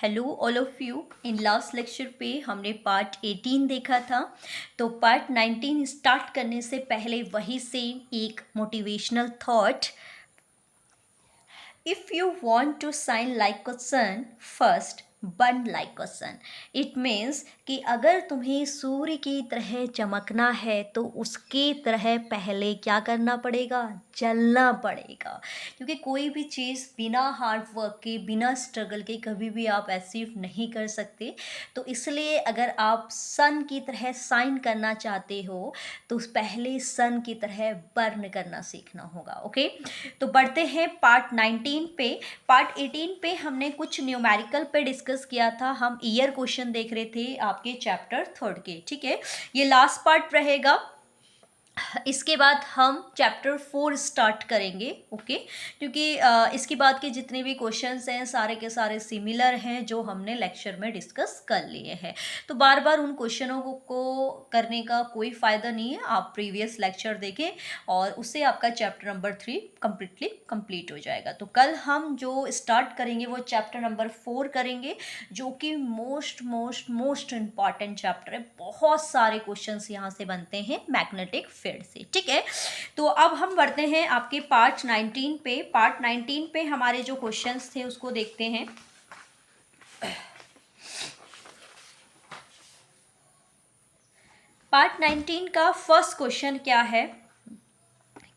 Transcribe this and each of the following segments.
Hello all of you. In last lecture पे हमने part 18 देखा था। तो पार्ट 19 स्टार्ट करने से पहले वही सेम एक motivational thought, if you want to shine like a sun first burn like a sun. It means कि अगर तुम्हें सूर्य की तरह चमकना है तो उसकी तरह पहले क्या करना पड़ेगा, जलना पड़ेगा। क्योंकि कोई भी चीज़ बिना हार्ड वर्क के, बिना स्ट्रगल के कभी भी आप अचीव नहीं कर सकते। तो इसलिए अगर आप सन की तरह शाइन करना चाहते हो तो पहले सन की तरह बर्न करना सीखना होगा। ओके, तो बढ़ते हैं पार्ट 19 पे। पार्ट 18 पे हमने कुछ न्यूमेरिकल पे डिस्कस किया था। हम ईयर क्वेश्चन देख रहे थे आपके चैप्टर 3 के। ठीक है, ये लास्ट पार्ट रहेगा। इसके बाद हम चैप्टर 4 स्टार्ट करेंगे। ओके, क्योंकि इसके बाद के जितने भी क्वेश्चंस हैं सारे के सारे सिमिलर हैं जो हमने लेक्चर में डिस्कस कर लिए हैं। तो बार बार उन क्वेश्चनों को करने का कोई फ़ायदा नहीं है। आप प्रीवियस लेक्चर देखें और उससे आपका चैप्टर नंबर 3 कम्प्लीटली कंप्लीट हो जाएगा। तो कल हम जो स्टार्ट करेंगे वो चैप्टर नंबर 4 करेंगे, जो कि मोस्ट इम्पॉर्टेंट चैप्टर है। बहुत सारे क्वेश्चंस यहाँ से बनते हैं मैग्नेटिक फील्ड से। ठीक है, तो अब हम बढ़ते हैं आपके पार्ट 19 पे। पार्ट 19 पे हमारे जो क्वेश्चंस थे उसको देखते हैं। पार्ट 19 का फर्स्ट क्वेश्चन क्या है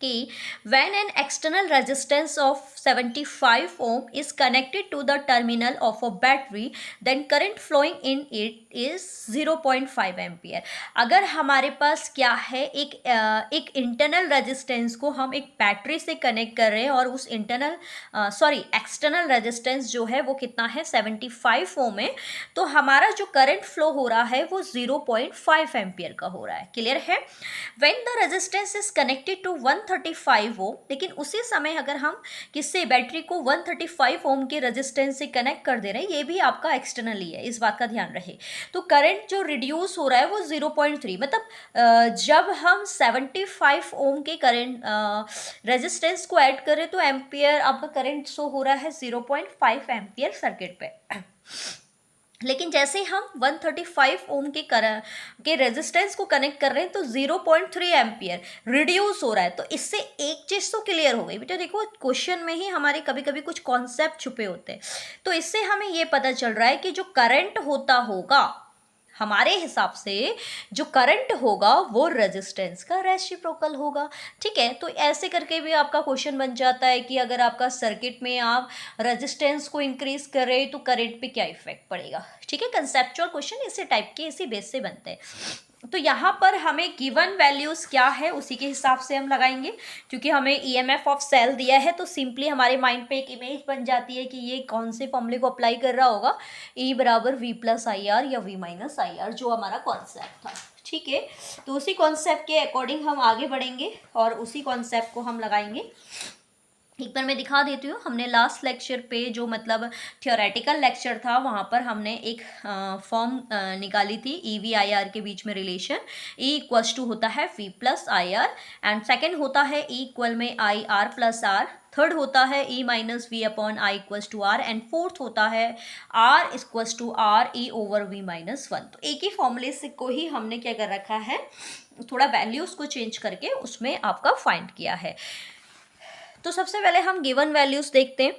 कि when an external resistance of 75 ohm is connected to the terminal of a battery, then current flowing in it is 0.5 ampere. अगर हमारे पास क्या है, एक इंटरनल रेजिस्टेंस को हम एक बैटरी से कनेक्ट कर रहे हैं और उस एक्सटर्नल रेजिस्टेंस जो है वो कितना है, 75 ओम है। तो हमारा जो करंट फ्लो हो रहा है वो 0.5 एम्पियर का हो रहा है। क्लियर है? When the resistance is connected to 135 ohm, लेकिन उसी समय अगर हम किससे, बैटरी को 135 ओम के रेजिस्टेंस से कनेक्ट कर दे रहे हैं, ये भी आपका एक्सटर्नली है, इस बात का ध्यान रहे। तो करंट जो रिड्यूस हो रहा है वो 0.3, मतलब जब हम 75 ओम के करंट रेजिस्टेंस को ऐड करें तो एम्पियर आपका करंट शो हो रहा है 0.5 एम्पियर सर्किट पे। लेकिन जैसे हम 135 ओम के रेजिस्टेंस को कनेक्ट कर रहे हैं तो 0.3 एम्पियर रिड्यूस हो रहा है। तो इससे एक चीज़ तो क्लियर हो गई बेटा, देखो क्वेश्चन में ही हमारे कभी कभी कुछ कॉन्सेप्ट छुपे होते हैं। तो इससे हमें ये पता चल रहा है कि जो करंट होता होगा, हमारे हिसाब से जो करंट होगा वो रेजिस्टेंस का रेसिप्रोकल होगा। ठीक है, तो ऐसे करके भी आपका क्वेश्चन बन जाता है कि अगर आपका सर्किट में आप रेजिस्टेंस को इंक्रीज कर रहे हैं तो करंट पे क्या इफेक्ट पड़ेगा। ठीक है, कंसेप्चुअल क्वेश्चन इसी टाइप के, इसी बेस से बनते हैं। तो यहाँ पर हमें गिवन वैल्यूज़ क्या है उसी के हिसाब से हम लगाएंगे। क्योंकि हमें ईएमएफ ऑफ सेल दिया है तो सिंपली हमारे माइंड पे एक इमेज बन जाती है कि ये कौन से फॉर्मूले को अप्लाई कर रहा होगा, E बराबर V प्लस आई आर या V माइनस आई आर, जो हमारा कॉन्सेप्ट था। ठीक है, तो उसी कॉन्सेप्ट के अकॉर्डिंग हम आगे बढ़ेंगे और उसी कॉन्सेप्ट को हम लगाएंगे। एक बार मैं दिखा देती हूँ। हमने लास्ट लेक्चर पे जो मतलब थियोरेटिकल लेक्चर था वहाँ पर हमने एक फॉर्म निकाली थी EV/IR के बीच में रिलेशन। E इक्वल्स टू होता है V plus I R, and second होता है E इक्वल में IR प्लस R, थर्ड होता है E minus V upon I equals to R, and fourth होता है R equals to R E over V minus 1। तो एक ही फॉर्मूले से को ही हमने क्या कर रखा है, थोड़ा वैल्यूज़ को चेंज करके उसमें आपका फाइंड किया है। तो सबसे पहले हम गिवन वैल्यूज़ देखते हैं।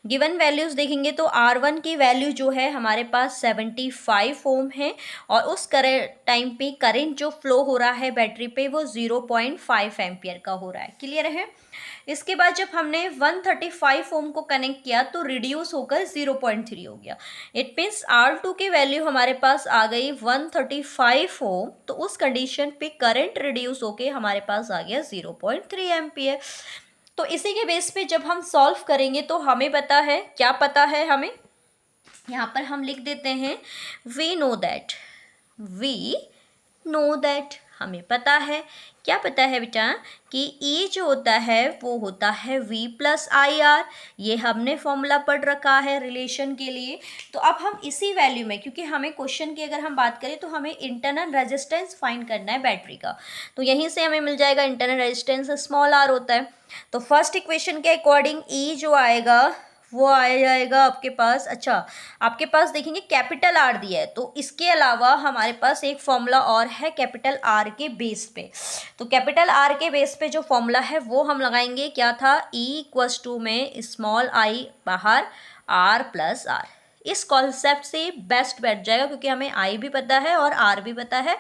गिवन वैल्यूज़ देखेंगे तो R1 की वैल्यू जो है हमारे पास 75 ओम है और उस करंट टाइम पे करंट जो फ्लो हो रहा है बैटरी पे वो 0.5 एम्पियर का हो रहा है। क्लियर है? इसके बाद जब हमने 135 ओम को कनेक्ट किया तो रिड्यूस होकर 0.3 हो गया। इट मीन्स R2 की वैल्यू हमारे पास आ गई 135 ओम। तो उस कंडीशन पे करंट रिड्यूस होके हमारे पास आ गया 0.3 एम्पियर। तो इसी के बेस पे जब हम सॉल्व करेंगे तो हमें पता है, क्या पता है हमें, यहाँ पर हम लिख देते हैं वी नो दैट, हमें पता है। क्या पता है बेटा कि E जो होता है वो होता है V प्लस आई आर। ये हमने फॉर्मूला पढ़ रखा है रिलेशन के लिए। तो अब हम इसी वैल्यू में, क्योंकि हमें क्वेश्चन की अगर हम बात करें तो हमें इंटरनल रेजिस्टेंस फाइंड करना है बैटरी का, तो यहीं से हमें मिल जाएगा इंटरनल रेजिस्टेंस स्मॉल r होता है। तो फर्स्ट इक्वेशन के अकॉर्डिंग E जो आएगा वो आ जाएगा आपके पास। अच्छा, आपके पास देखेंगे कैपिटल आर दिया है, तो इसके अलावा हमारे पास एक फॉर्मूला और है कैपिटल आर के बेस पे। तो कैपिटल आर के बेस पे जो फॉर्मूला है वो हम लगाएंगे, क्या था, E इक्वस टू में स्मॉल आई बाहर आर प्लस आर। इस कॉन्सेप्ट से बेस्ट बैठ जाएगा, क्योंकि हमें आई भी पता है और आर भी पता है,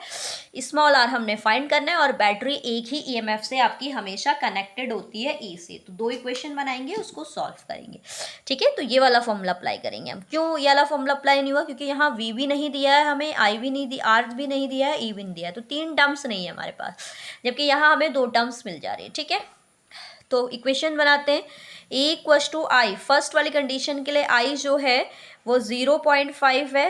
स्मॉल आर हमने फाइंड करना है, और बैटरी एक ही ईएमएफ से आपकी हमेशा कनेक्टेड होती है, ई से। तो दो इक्वेशन बनाएंगे, उसको सॉल्व करेंगे। ठीक है, तो ये वाला फॉर्मूला अप्लाई करेंगे हम। क्यों ये वाला फॉर्मूला अप्लाई नहीं हुआ, क्योंकि यहाँ वी भी नहीं दिया है हमें, आई भी नहीं दी, आर भी नहीं दिया है, ई भी नहीं दिया है, तो 3 टर्म्स नहीं है हमारे पास, जबकि यहाँ हमें 2 टर्म्स मिल जा रही है। ठीक है, तो इक्वेशन बनाते हैं। E इक्वस टू आई, फर्स्ट वाली कंडीशन के लिए आई जो है वो 0.5 है,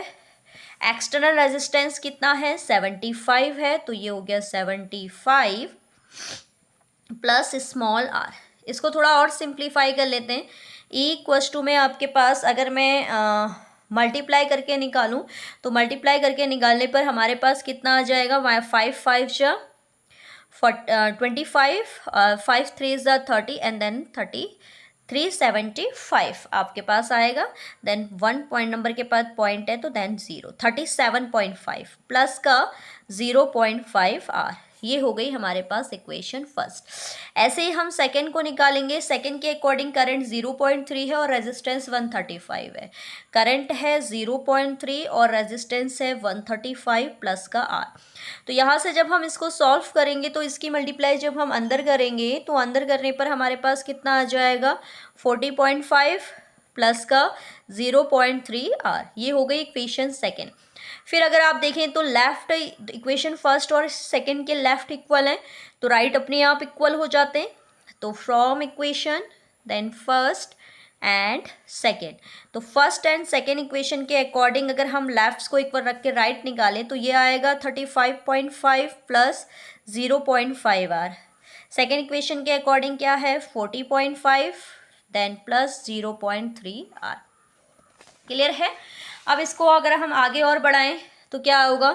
एक्सटर्नल रेजिस्टेंस कितना है 75 है, तो ये हो गया 75 प्लस स्मॉल आर। इसको थोड़ा और सिंप्लीफाई कर लेते हैं। E इक्वस टू में आपके पास अगर मैं मल्टीप्लाई करके निकालूं, तो मल्टीप्लाई करके निकालने पर हमारे पास कितना आ जाएगा, 5 5 जा 25, 5 3 ज़ा 30 एंड देन 375 आपके पास आएगा। देन 1 पॉइंट नंबर के पास पॉइंट है, तो देन 0 37.5 प्लस का 0.5 आर। ये हो गई हमारे पास इक्वेशन फर्स्ट। ऐसे ही हम सेकंड को निकालेंगे। सेकंड के अकॉर्डिंग करंट 0.3 है और रेजिस्टेंस 135 है। करंट है 0.3 और रेजिस्टेंस है 135 प्लस का आर। तो यहाँ से जब हम इसको सॉल्व करेंगे, तो इसकी मल्टीप्लाई जब हम अंदर करेंगे, तो अंदर करने पर हमारे पास कितना आ जाएगा, 40.5 प्लस का 0.3 आर। ये हो गई इक्वेशन सेकेंड। फिर अगर आप देखें तो लेफ्ट इक्वेशन फर्स्ट और सेकंड के लेफ्ट इक्वल हैं, तो राइट अपने आप इक्वल हो जाते हैं। तो from equation then first and second, तो फर्स्ट एंड सेकेंड इक्वेशन के अकॉर्डिंग अगर हम लेफ्ट्स को इक्वल रख के राइट निकालें, तो ये आएगा 35.5 प्लस 0.5 आर। सेकेंड इक्वेशन के अकॉर्डिंग क्या है, 40.5 देन प्लस 0.3 आर। क्लियर है। अब इसको अगर हम आगे और बढ़ाएं तो क्या होगा,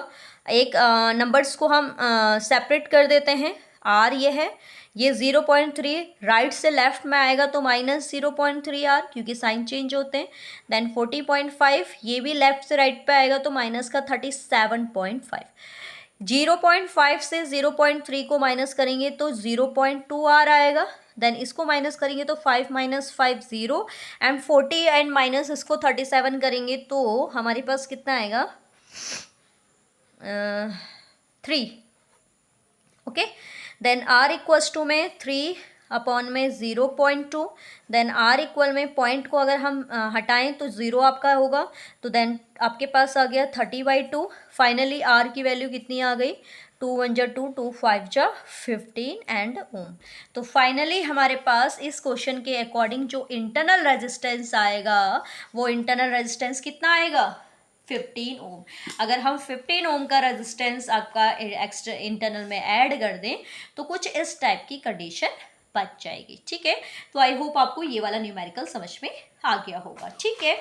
एक नंबर्स को हम सेपरेट कर देते हैं। आर ये है, ये 0.3 राइट से लेफ्ट में आएगा तो माइनस 0.3 आर, क्योंकि साइन चेंज होते हैं। देन 40.5 ये भी लेफ्ट से राइट पे आएगा तो माइनस का 37.5। 0.5 से 0.3 को माइनस करेंगे तो 0.2 आर आएगा। देन इसको माइनस करेंगे तो 5 माइनस 5 0 एंड 40 एंड माइनस इसको 37 करेंगे तो हमारे पास कितना आएगा, 3। Okay, then R equals to में 3 अपॉन में 0.2, देन आर इक्वल में पॉइंट को अगर हम हटाएं तो 0 आपका होगा, तो देन आपके पास आ गया 30/2। फाइनली आर की वैल्यू कितनी आ गई, 2 1 जा 2, 2 5 जा 15 एंड ओम। तो फाइनली हमारे पास इस क्वेश्चन के अकॉर्डिंग जो इंटरनल रेजिस्टेंस आएगा, वो इंटरनल रेजिस्टेंस कितना आएगा, 15 ओम। अगर हम 15 ओम का रेजिस्टेंस आपका एक्स्ट्रा इंटरनल में ऐड कर दें तो कुछ इस टाइप की कंडीशन बच जाएगी। ठीक है, तो आई होप आपको ये वाला न्यूमेरिकल समझ में आ गया होगा। ठीक है,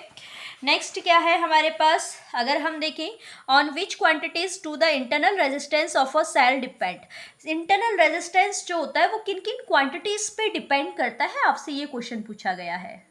नेक्स्ट क्या है हमारे पास, अगर हम देखें, on which quantities to the internal resistance of a cell depend. Internal resistance जो होता है वो किन किन क्वांटिटीज पे डिपेंड करता है, आपसे ये क्वेश्चन पूछा गया है।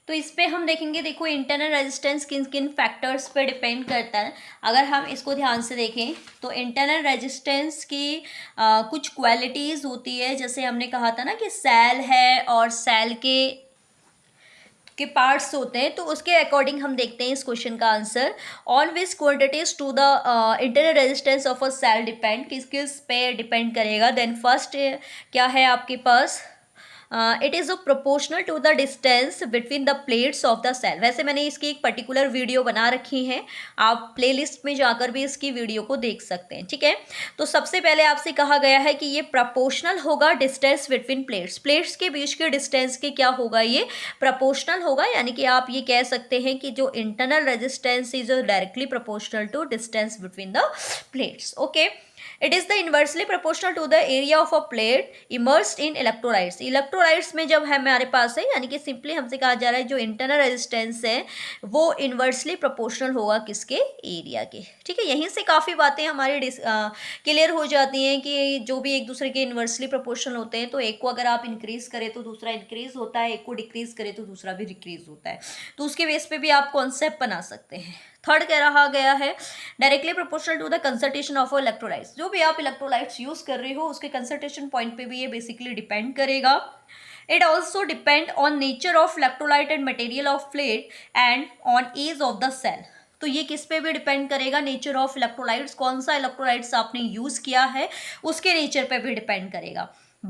तो इस पे हम देखेंगे, देखो इंटरनल रेजिस्टेंस किन किन फैक्टर्स पे डिपेंड करता है। अगर हम इसको ध्यान से देखें तो इंटरनल रेजिस्टेंस की कुछ क्वालिटीज़ होती है, जैसे हमने कहा था ना कि सेल है और सेल के पार्ट्स होते हैं, तो उसके अकॉर्डिंग हम देखते हैं इस क्वेश्चन का answer. On which quantities to the internal resistance of a cell depend, किस किस पे डिपेंड करेगा। देन फर्स्ट क्या है आपके पास, it is proportional to the distance between the plates of the cell. वैसे मैंने इसकी एक पर्टिकुलर वीडियो बना रखी है, आप प्लेलिस्ट में जाकर भी इसकी वीडियो को देख सकते हैं। ठीक है, तो सबसे पहले आपसे कहा गया है कि ये प्रोपोर्शनल होगा डिस्टेंस बिटवीन प्लेट्स। प्लेट्स के बीच के डिस्टेंस के क्या होगा, ये प्रोपोर्शनल होगा, यानी कि आप ये कह सकते हैं कि जो internal resistance is directly proportional to distance between the plates. Okay, it is the inversely proportional to the area of a plate immersed in electrolytes. Electrolytes में जब है हमारे पास है, यानी कि सिंपली हमसे कहा जा रहा है जो इंटरनल रेजिस्टेंस है वो इन्वर्सली प्रोपोर्शनल होगा किसके, एरिया के। ठीक है, यहीं से काफ़ी बातें हमारी क्लियर हो जाती हैं कि जो भी एक दूसरे के इन्वर्सली प्रोपोर्शनल होते हैं तो एक को अगर आप इंक्रीज करें तो दूसरा इंक्रीज होता है, एक को डिक्रीज करें तो दूसरा भी डिक्रीज होता है। तो उसके बेस पे भी आप कॉन्सेप्ट बना सकते हैं। थर्ड कह रहा गया है directly proportional to the concentration of electrolytes. जो भी आप इलेक्ट्रोलाइट्स यूज कर रहे हो उसके कंसंट्रेशन पॉइंट पे भी ये बेसिकली डिपेंड करेगा। It also depend on nature of electrolyte and material of plate and on age of the cell. तो ये किस पे भी डिपेंड करेगा, नेचर ऑफ इलेक्ट्रोलाइट्स, कौन सा इलेक्ट्रोलाइट्स आपने यूज किया है उसके नेचर पे भी डिपेंड करेगा।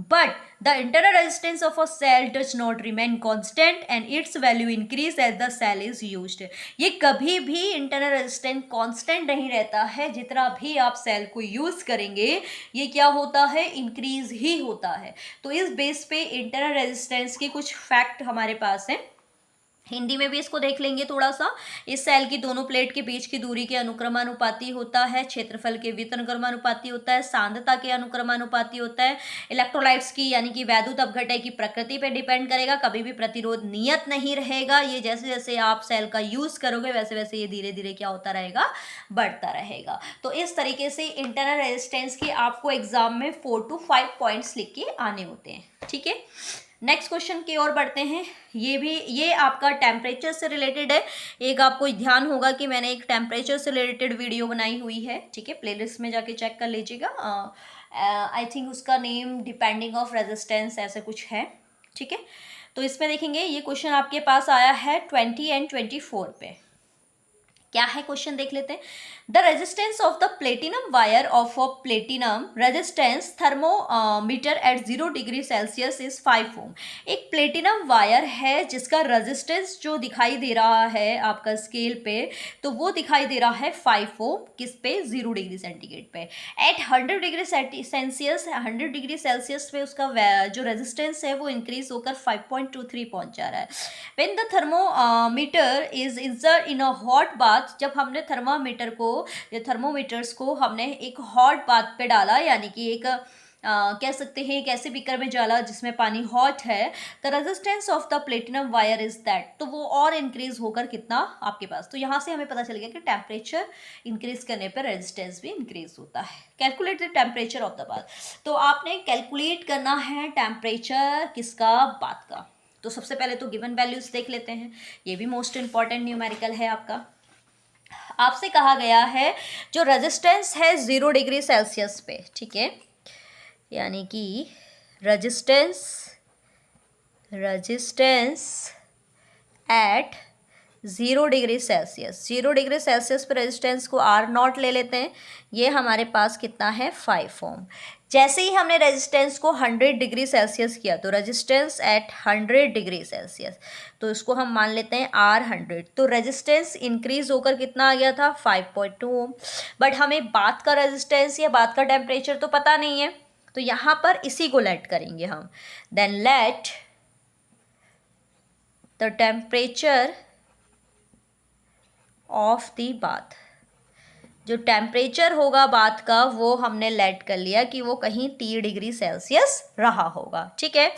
But the internal resistance of a cell does not remain constant and its value increase as the cell is used। ये कभी भी internal resistance constant नहीं रहता है, जितना भी आप सेल को यूज करेंगे ये क्या होता है, इंक्रीज ही होता है। तो इस बेस पे इंटरनल रेजिस्टेंस के कुछ फैक्ट हमारे पास हैं। हिंदी में भी इसको देख लेंगे थोड़ा सा। इस सेल की दोनों प्लेट के बीच की दूरी के अनुक्रमानुपाती होता है, क्षेत्रफल के व्युत्क्रमानुपाती होता है, सांद्रता के अनुक्रमानुपाती होता है, इलेक्ट्रोलाइट्स की यानी कि वैद्युत अपघटय की प्रकृति पे डिपेंड करेगा, कभी भी प्रतिरोध नियत नहीं रहेगा। ये जैसे जैसे आप सेल का यूज करोगे वैसे वैसे ये धीरे धीरे क्या होता रहेगा, बढ़ता रहेगा। तो इस तरीके से इंटरनल रेजिस्टेंस के आपको एग्जाम में 4 to 5 पॉइंट्स लिख के आने होते हैं। ठीक है, नेक्स्ट क्वेश्चन की ओर बढ़ते हैं। ये आपका टेम्परेचर से रिलेटेड है। एक आपको ध्यान होगा कि मैंने एक टेम्परेचर से रिलेटेड वीडियो बनाई हुई है। ठीक है, प्लेलिस्ट में जाके चेक कर लीजिएगा। आई थिंक उसका नेम डिपेंडिंग ऑफ रेजिस्टेंस ऐसे कुछ है। ठीक है, तो इसमें देखेंगे ये क्वेश्चन आपके पास आया है 20 and 24 पे। क्या है क्वेश्चन देख लेते हैं। The resistance of the platinum wire of a platinum resistance thermometer at 0 degree Celsius is 5 ohm. एक प्लेटिनम वायर है जिसका रेजिस्टेंस जो दिखाई दे रहा है आपका स्केल पे, तो वो दिखाई दे रहा है 5 ओम। किस पे, 0 डिग्री सेंटीग्रेड पे। At 100 degree Celsius, 100 degree Celsius पे उसका जो रेजिस्टेंस है वो इंक्रीज होकर 5.23 पहुंच जा रहा है। When the thermometer is insert in a hot bath, जब हमने थर्मोमीटर्स को हमने एक हॉट बाथ पे डाला, यानी कि एक कह सकते हैं एक ऐसे बीकर में डाला जिसमें पानी हॉट है, the resistance of the platinum wire is that, तो वो और इंक्रीज होकर कितना आपके पास। तो यहाँ से हमें पता चल गया कि टेम्परेचर इंक्रीज करने पर रेजिस्टेंस भी इंक्रीज होता है। Calculate the temperature of the bath, तो आपने कैलकुलेट करना है टेम्परेचर किसका, बाथ का। तो सबसे पहले तो गिवन वैल्यूज देख लेते हैं, ये भी मोस्ट इंपॉर्टेंट न्यूमेरिकल है आपका। आपसे कहा गया है जो रेजिस्टेंस है 0 डिग्री सेल्सियस पे, ठीक है, यानी कि resistance at 0 degree Celsius, 0 degree Celsius पर रेजिस्टेंस को R0 ले लेते हैं। ये हमारे पास कितना है, 5 ओम। जैसे ही हमने रेजिस्टेंस को 100 डिग्री सेल्सियस किया, तो रेजिस्टेंस एट 100 डिग्री सेल्सियस, तो इसको हम मान लेते हैं R100। तो रेजिस्टेंस इंक्रीज होकर कितना आ गया था, 5.2 ओम। बट हमें बात का रेजिस्टेंस या बात का टेम्परेचर तो पता नहीं है, तो यहाँ पर इसी को लेट करेंगे हम। Then let the temperature of the bath, जो टेम्परेचर होगा बाथ का वो हमने लेट कर लिया कि वो कहीं 3 डिग्री सेल्सियस रहा होगा। ठीक है,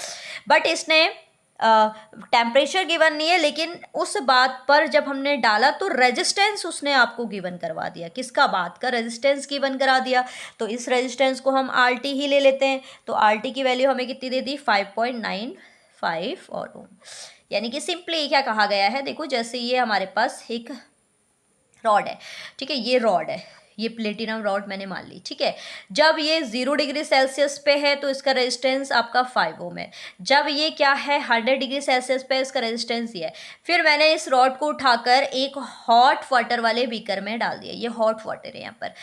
बट इसने टेम्परेचर गिवन नहीं है, लेकिन उस बात पर जब हमने डाला तो रेजिस्टेंस उसने आपको गिवन करवा दिया। किसका, बात का रेजिस्टेंस गिवन करा दिया। तो इस रेजिस्टेंस को हम RT ही ले लेते हैं। तो RT की वैल्यू हमें कितनी दे दी, 5.95 और ओम। यानी कि सिंपली क्या कहा गया है, देखो जैसे ये हमारे पास एक रॉड है, ठीक है, ये रॉड है, ये प्लेटिनम रॉड मैंने मान ली। ठीक है, जब ये 0 डिग्री सेल्सियस पे है तो इसका रेजिस्टेंस आपका 5 ओम है। जब ये क्या है, 100 डिग्री सेल्सियस पे, इसका रेजिस्टेंस ये है। फिर मैंने इस रॉड को उठाकर एक हॉट वाटर वाले बीकर में डाल दिया, ये हॉट वाटर है यहाँ पर।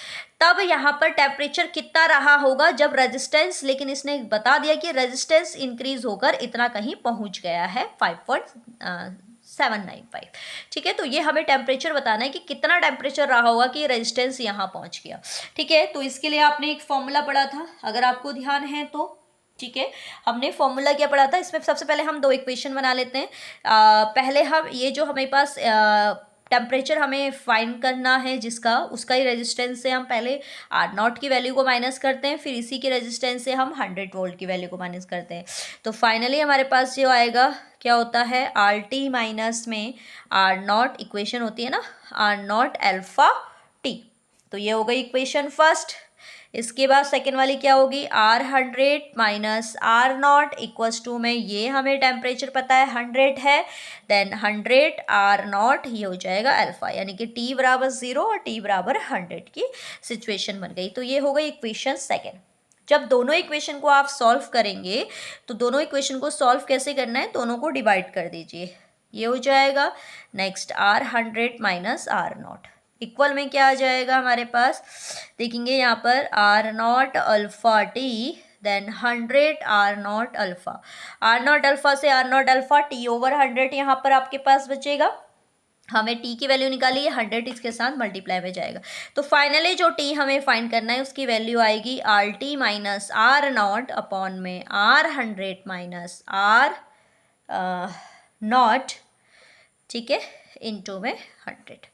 तब यहाँ पर टेम्परेचर कितना रहा होगा, जब रेजिस्टेंस, लेकिन इसने बता दिया कि रेजिस्टेंस इंक्रीज होकर इतना कहीं पहुँच गया है, 5.795। ठीक है, तो ये हमें टेम्परेचर बताना है कि कितना टेम्परेचर रहा होगा कि रेजिस्टेंस यहाँ पहुँच गया। ठीक है, तो इसके लिए आपने एक फॉर्मूला पढ़ा था, अगर आपको ध्यान है तो। ठीक है, हमने फॉर्मूला क्या पढ़ा था, इसमें सबसे पहले हम 2 इक्वेशन बना लेते हैं। पहले हम ये जो हमारे पास टेम्परेचर हमें फाइंड करना है जिसका, उसका ही रेजिस्टेंस से हम पहले R0 की वैल्यू को माइनस करते हैं, फिर इसी के रेजिस्टेंस से हम 100 वोल्ट की वैल्यू को माइनस करते हैं। तो फाइनली हमारे पास जो आएगा क्या होता है, RT माइनस में R0 इक्वेशन होती है ना, R0 अल्फा T। तो ये हो गई इक्वेशन फर्स्ट। इसके बाद सेकेंड वाली क्या होगी, R100 minus R0 equals to में, ये हमें टेम्परेचर पता है 100 है, देन 100 R0 ये हो जाएगा अल्फा, यानी कि T बराबर 0 और T बराबर 100 की सिचुएशन बन गई। तो ये हो गई इक्वेशन सेकेंड। जब दोनों इक्वेशन को आप सॉल्व करेंगे तो दोनों इक्वेशन को सॉल्व कैसे करना है, दोनों को डिवाइड कर दीजिए, ये हो जाएगा next R100 minus R0 equal में क्या आ जाएगा हमारे पास, देखेंगे यहाँ पर R0 alpha T then 100 R0 alpha, R0 alpha से R0 अल्फा T ओवर 100 यहाँ पर आपके पास बचेगा। हमें T की वैल्यू निकाली है, 100 इसके साथ मल्टीप्लाई में जाएगा। तो फाइनली जो T हमें फाइंड करना है उसकी वैल्यू आएगी RT माइनस R0 अपॉन में R100 माइनस R0, ठीक है, इनटू में 100।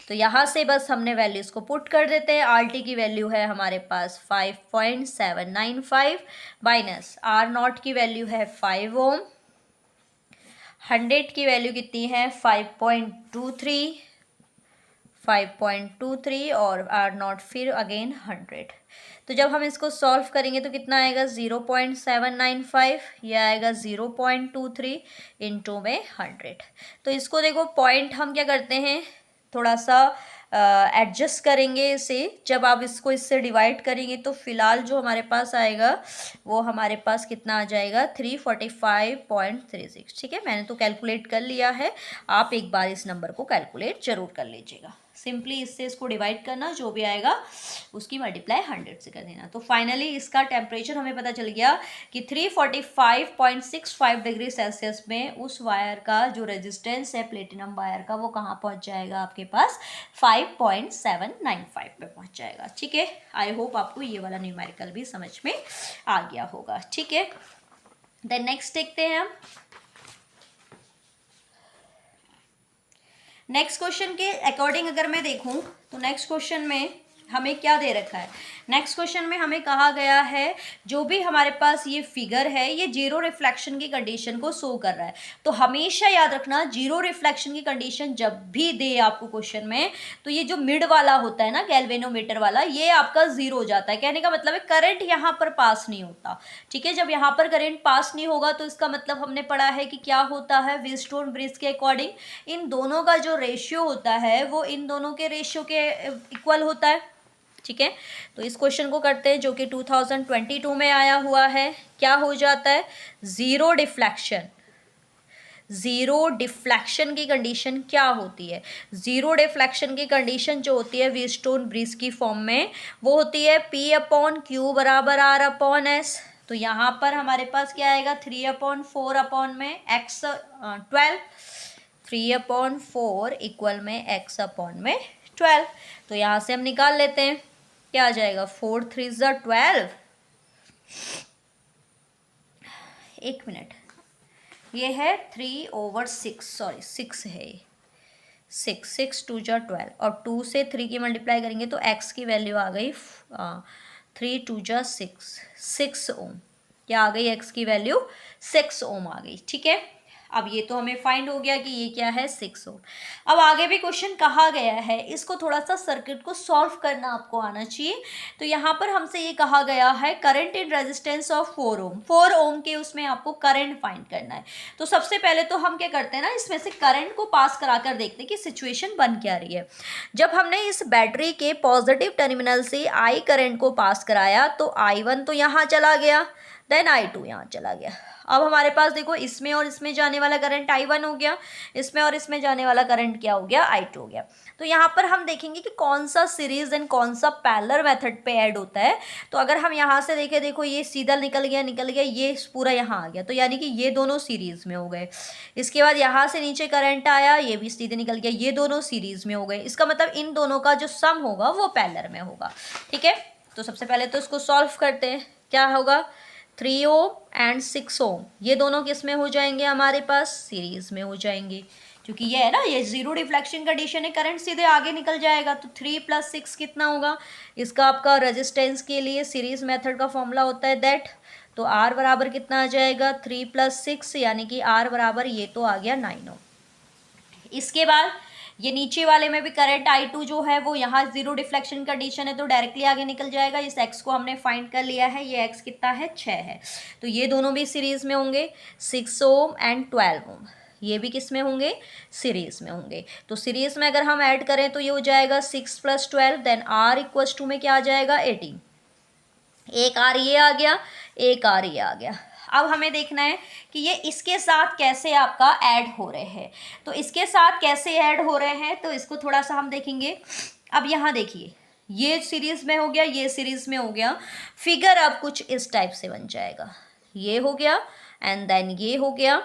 तो यहाँ से बस हमने वैल्यूज़ को पुट कर देते हैं। RT की वैल्यू है हमारे पास 5.795 माइनस R0 की वैल्यू है 5 ओम, 100 की वैल्यू कितनी है 5.23 और R0 फिर अगेन 100। तो जब हम इसको सॉल्व करेंगे तो कितना आएगा 0.795, यह आएगा 0.23 इंटू में 100। तो इसको देखो पॉइंट हम क्या करते हैं, थोड़ा सा एडजस्ट करेंगे इसे, जब आप इसको इससे डिवाइड करेंगे तो फिलहाल जो हमारे पास आएगा वो हमारे पास कितना आ जाएगा 345.36, ठीक है। मैंने तो कैलकुलेट कर लिया है, आप एक बार इस नंबर को कैलकुलेट जरूर कर लीजिएगा। सिंपली इससे इसको डिवाइड करना, जो भी आएगा उसकी मल्टीप्लाई 100 से कर देना। तो फाइनली इसका टेम्परेचर हमें पता चल गया कि 345.65 डिग्री सेल्सियस में उस वायर का जो रेजिस्टेंस है प्लेटिनम वायर का वो कहाँ पहुँच जाएगा, आपके पास 5.795 पे पहुँच जाएगा, ठीक है। आई होप आपको ये वाला न्यूमेरिकल भी समझ में आ गया होगा, ठीक है। देन नेक्स्ट देखते हैं हम। नेक्स्ट क्वेश्चन के अकॉर्डिंग अगर मैं देखूं तो नेक्स्ट क्वेश्चन में हमें क्या दे रखा है, नेक्स्ट क्वेश्चन में हमें कहा गया है जो भी हमारे पास ये फिगर है ये जीरो रिफ्लेक्शन की कंडीशन को शो कर रहा है। तो हमेशा याद रखना जीरो रिफ्लेक्शन की कंडीशन जब भी दे आपको क्वेश्चन में, तो ये जो मिड वाला होता है ना गैल्वेनोमीटर वाला, ये आपका जीरो हो जाता है। कहने का मतलब है करंट यहाँ पर पास नहीं होता, ठीक है। जब यहाँ पर करंट पास नहीं होगा तो इसका मतलब हमने पढ़ा है कि क्या होता है, व्हीटस्टोन ब्रिज के अकॉर्डिंग इन दोनों का जो रेशियो होता है वो इन दोनों के रेशियो के इक्वल होता है, ठीक है। तो इस क्वेश्चन को करते हैं जो कि 2022 में आया हुआ है। क्या हो जाता है, जीरो डिफ्लेक्शन, जीरो डिफ्लेक्शन की कंडीशन क्या होती है, जीरो डिफ्लेक्शन की कंडीशन जो होती है व्हीटस्टोन ब्रिज की फॉर्म में वो होती है P/Q बराबर R/S। तो यहाँ पर हमारे पास क्या आएगा 3/4 अपॉन में x 12, 3/4 इक्वल में x अपॉन में 12। तो यहाँ से हम निकाल लेते हैं, क्या आ जाएगा 4 3 12, एक मिनट, ये है 3/6, सॉरी 6 है, 6 2 12 और 2 से 3 की मल्टीप्लाई करेंगे तो x की वैल्यू आ गई 3 2 6 ओम, क्या आ गई x की वैल्यू 6 ओम आ गई, ठीक है। अब ये तो हमें फाइंड हो गया कि ये क्या है 6 ओम। अब आगे भी क्वेश्चन कहा गया है, इसको थोड़ा सा सर्किट को सॉल्व करना आपको आना चाहिए। तो यहाँ पर हमसे ये कहा गया है करंट इन रेजिस्टेंस ऑफ 4 ओम, 4 ओम के उसमें आपको करंट फाइंड करना है। तो सबसे पहले तो हम क्या करते हैं ना, इसमें से करंट को पास करा कर देखते हैं कि सिचुएशन बन क्या रही है। जब हमने इस बैटरी के पॉजिटिव टर्मिनल से आई करंट को पास कराया तो I1 तो यहाँ चला गया, देन I2 यहाँ चला गया। अब हमारे पास देखो इसमें और इसमें जाने वाला करंट I1 हो गया, इसमें और इसमें जाने वाला करंट क्या हो गया I2 हो गया। तो यहाँ पर हम देखेंगे कि कौन सा सीरीज एंड कौन सा पैरेलल मेथड पे ऐड होता है। तो अगर हम यहाँ से देखें, देखो ये सीधा निकल गया, ये पूरा यहाँ आ गया, तो यानी कि ये दोनों सीरीज में हो गए। इसके बाद यहाँ से नीचे करंट आया, ये भी सीधे निकल गया, ये दोनों सीरीज में हो गए। इसका मतलब इन दोनों का जो सम होगा वो पैरेलल में होगा, ठीक है। तो सबसे पहले तो इसको सॉल्व करते हैं, क्या होगा 3 ओम एंड 6 ओम, ये दोनों किस में हो जाएंगे हमारे पास सीरीज में हो जाएंगे, क्योंकि ये है ना, ये जीरो डिफ्लेक्शन कंडीशन है, करंट सीधे आगे निकल जाएगा। तो 3 + 6 कितना होगा, इसका आपका रेजिस्टेंस के लिए सीरीज मेथड का फॉर्मूला होता है दैट। तो आर बराबर कितना आ जाएगा, 3 + 6, यानी कि आर बराबर ये तो आ गया 9 ओम। इसके बाद ये नीचे वाले में भी करंट I2 जो है वो यहाँ जीरो डिफ्लेक्शन कंडीशन है तो डायरेक्टली आगे निकल जाएगा। इस x को हमने फाइंड कर लिया है, ये x कितना है, 6 है। तो ये दोनों भी सीरीज में होंगे, 6 ओम एंड 12 ओम, ये भी किस में होंगे, सीरीज में होंगे। तो सीरीज में अगर हम ऐड करें तो ये हो जाएगा 6 + 12, देन R इक्वल्स टू में क्या आ जाएगा, 18। एक आर ये आ गया, एक आर ये आ गया। अब हमें देखना है कि ये इसके साथ कैसे आपका ऐड हो रहे हैं। तो इसके साथ कैसे ऐड हो रहे हैं तो इसको थोड़ा सा हम देखेंगे। अब यहाँ देखिए, ये सीरीज में हो गया, ये सीरीज में हो गया, फिगर अब कुछ इस टाइप से बन जाएगा। ये हो गया एंड देन ये हो गया,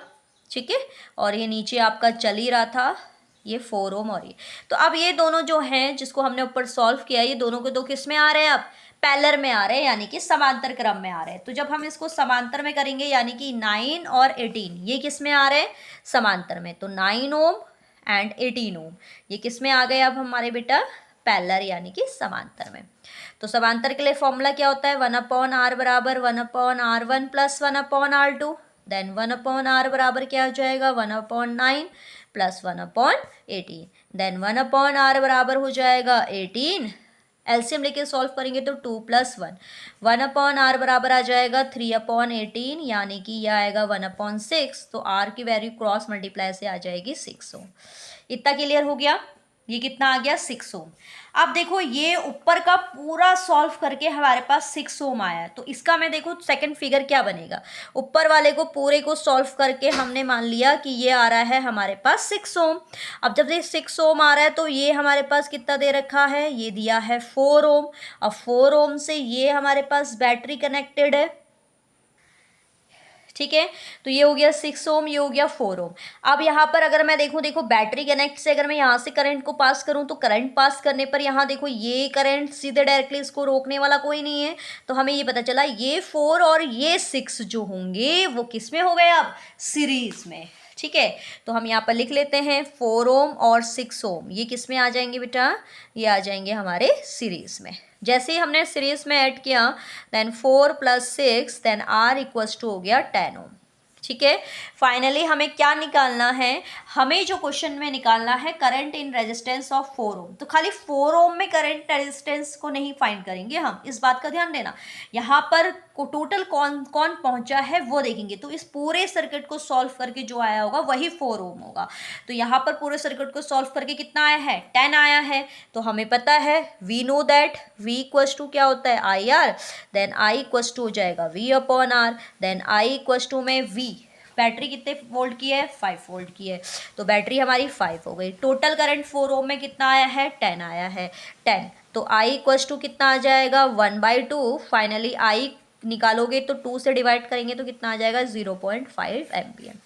ठीक है। और ये नीचे आपका चल ही रहा था, ये 4 ओम और ये। तो अब ये दोनों जो हैं जिसको हमने ऊपर सॉल्व किया, ये दोनों के दो किस में आ रहे हैं, अब पैरेलल में आ रहे हैं, यानी कि समांतर क्रम में आ रहे हैं। तो जब हम इसको समांतर में करेंगे, यानी कि 9 और 18 ये किस में आ रहे हैं, समांतर में। तो 9 ओम एंड 18 ओम ये किस में आ गए अब हमारे बेटा, पैरेलल यानी कि समांतर में। तो समांतर के लिए फॉर्मूला क्या होता है, 1/r बराबर 1/r1 + 1/r2, देन 1/r बराबर क्या हो जाएगा, 1/9 + 1/18, देन 1/r बराबर हो जाएगा 18। एलसीएम लेके सॉल्व करेंगे तो 2 + 1, 1/r बराबर आ जाएगा 3/18, यानी कि यह आएगा 1/6। तो r की वैल्यू क्रॉस मल्टीप्लाई से आ जाएगी 6 ओम। इतना क्लियर हो गया, ये कितना आ गया, 6 ओम। अब देखो ये ऊपर का पूरा सॉल्व करके हमारे पास 6 ओम आया है। तो इसका मैं देखो सेकंड फिगर क्या बनेगा, ऊपर वाले को पूरे को सॉल्व करके हमने मान लिया कि ये आ रहा है हमारे पास 6 ओम। अब जब ये 6 ओम आ रहा है तो ये हमारे पास कितना दे रखा है, ये दिया है 4 ओम। अब 4 ओम से ये हमारे पास बैटरी कनेक्टेड है, ठीक है। तो ये हो गया 6 ओम, ये हो गया 4 ओम। अब यहाँ पर अगर मैं देखूँ, देखो बैटरी कनेक्ट से अगर मैं यहाँ से करंट को पास करूँ तो करंट पास करने पर यहाँ देखो ये करंट सीधे डायरेक्टली इसको रोकने वाला कोई नहीं है। तो हमें ये पता चला ये 4 और ये 6 जो होंगे वो किस में हो गए, अब सीरीज में, ठीक है। तो हम यहाँ पर लिख लेते हैं 4 ओम और 6 ओम ये किस में आ जाएंगे बेटा, ये आ जाएंगे हमारे सीरीज में। जैसे ही हमने सीरीज में ऐड किया, then 4 + 6, then R equals to हो गया 10 ओम, ठीक है। फाइनली हमें क्या निकालना है, हमें जो क्वेश्चन में निकालना है करंट इन रेजिस्टेंस ऑफ 4 ओम। तो खाली 4 ओम में करंट रेजिस्टेंस को नहीं फाइंड करेंगे हम, इस बात का ध्यान देना। यहाँ पर टोटल कौन कौन पहुंचा है वो देखेंगे। तो इस पूरे सर्किट को सॉल्व करके जो आया होगा वही 4 ओम होगा। तो यहाँ पर पूरे सर्किट को सॉल्व करके कितना आया है, 10 आया है। तो हमें पता है, we know that V equals to क्या होता है, IR, then I equals to हो जाएगा V/R, then I equals to में V। बैटरी कितने वोल्ट की है, 5 वोल्ट की है। तो बैटरी हमारी 5 हो गई। टोटल करंट 4 ओम में कितना आया है, 10 आया है, 10। तो I इक्वल्स टू कितना आ जाएगा, 1/2। फाइनली I निकालोगे तो 2 से डिवाइड करेंगे तो कितना आ जाएगा, 0.5 एम्पियर।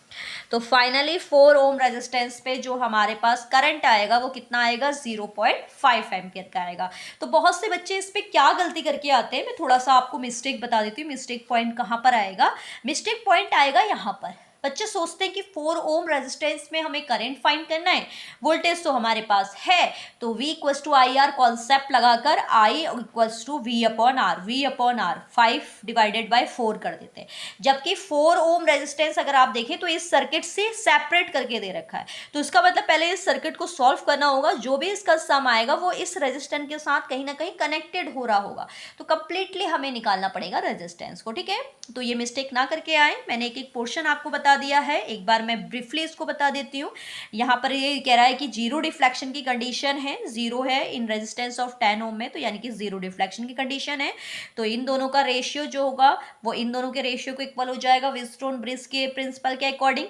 तो फाइनली 4 ओम रेजिस्टेंस पे जो हमारे पास करंट आएगा वो कितना आएगा, 0.5 एम्पियर का आएगा। तो बहुत से बच्चे इस पे क्या गलती करके आते हैं, मैं थोड़ा सा आपको मिस्टेक बता देती हूँ। मिस्टेक पॉइंट कहाँ पर आएगा, मिस्टेक पॉइंट आएगा यहाँ पर। बच्चे सोचते हैं कि 4 ओम रेजिस्टेंस में हमें करंट फाइंड करना है, वोल्टेज तो हमारे पास है, तो V equals to IR concept लगाकर I equals to V/R, V/R 5/4 कर देते हैं। जबकि 4 ओम रेजिस्टेंस अगर आप देखें तो इस सर्किट से सेपरेट करके दे रखा है। तो इसका मतलब पहले इस सर्किट को सॉल्व करना होगा, जो भी इसका सम आएगा वो इस रेजिस्टेंस के साथ कहीं ना कहीं कनेक्टेड हो रहा होगा। तो कंप्लीटली हमें निकालना पड़ेगा रेजिस्टेंस को, ठीक है। तो ये मिस्टेक ना करके आए, मैंने एक एक पोर्शन आपको बता दिया है, एक बार मैं ब्रीफली इसको बता देती हूँ। यहाँ पर ये कह रहा है कि जीरो डिफ्लेक्शन की कंडीशन है, जीरो है इन रेजिस्टेंस ऑफ 10 ओम में, तो यानी कि जीरो डिफ्लेक्शन की कंडीशन है। तो इन दोनों का रेशियो जो होगा वो इन दोनों के रेशियो को इक्वल हो जाएगा व्हीटस्टोन ब्रिज के प्रिंसिपल के अकॉर्डिंग।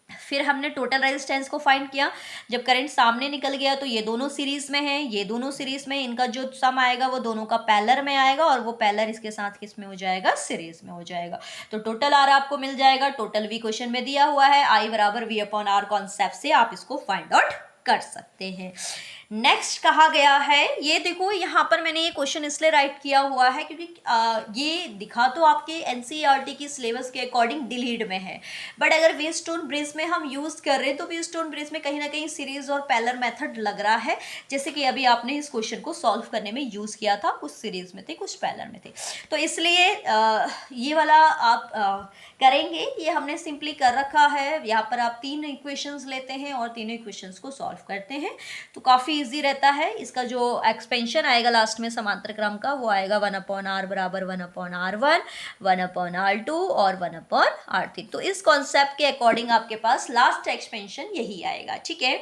फिर हमने टोटल रेजिस्टेंस को फाइंड किया। जब करंट सामने निकल गया तो ये दोनों सीरीज में है, ये दोनों सीरीज में, इनका जो सम आएगा वो दोनों का पैरेलल में आएगा और वो पैरेलल इसके साथ किस में हो जाएगा, सीरीज में हो जाएगा। तो टोटल आर आपको मिल जाएगा, टोटल वी क्वेश्चन में दिया हुआ है, I बराबर V/R कॉन्सेप्ट से आप इसको फाइंड आउट कर सकते हैं। नेक्स्ट कहा गया है, ये देखो यहाँ पर मैंने ये क्वेश्चन इसलिए राइट किया हुआ है क्योंकि ये दिखा तो आपके एनसीईआरटी की सिलेबस के अकॉर्डिंग डिलीड में है, बट अगर व्हीटस्टोन ब्रिज में हम यूज़ कर रहे हैं तो व्हीटस्टोन ब्रिज में कहीं ना कहीं सीरीज और पैरेलल मेथड लग रहा है, जैसे कि अभी आपने इस क्वेश्चन को सॉल्व करने में यूज़ किया था, कुछ सीरीज में थे कुछ पैरेलल में थे, तो इसलिए ये वाला आप करेंगे। ये हमने सिंपली कर रखा है, यहाँ पर आप 3 इक्वेशंस लेते हैं और तीनों इक्वेशंस को सॉल्व करते हैं, तो काफ़ी इजी रहता है। इसका जो एक्सपेंशन आएगा लास्ट में समांतर क्रम का, वो आएगा 1/r बराबर 1/r1, 1/r2 और 1/r3। तो इस कॉन्सेप्ट के अकॉर्डिंग आपके पास लास्ट एक्सपेंशन यही आएगा, ठीक है।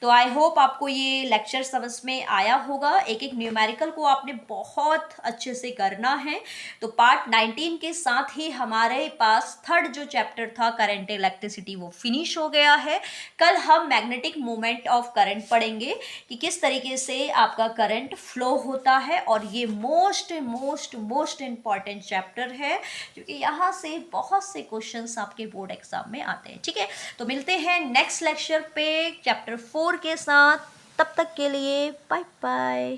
तो आई होप आपको ये लेक्चर समझ में आया होगा। एक एक न्यूमेरिकल को आपने बहुत अच्छे से करना है। तो पार्ट 19 के साथ ही हमारे पास थर्ड जो चैप्टर था करंट इलेक्ट्रिसिटी वो फिनिश हो गया है। कल हम मैग्नेटिक मोमेंट ऑफ करंट पढ़ेंगे कि किस तरीके से आपका करंट फ्लो होता है, और ये most most most important chapter है क्योंकि यहाँ से बहुत से क्वेश्चंस आपके बोर्ड एग्जाम में आते हैं, ठीक है। तो मिलते हैं नेक्स्ट लेक्चर पे चैप्टर 4 के साथ, तब तक के लिए बाय बाय।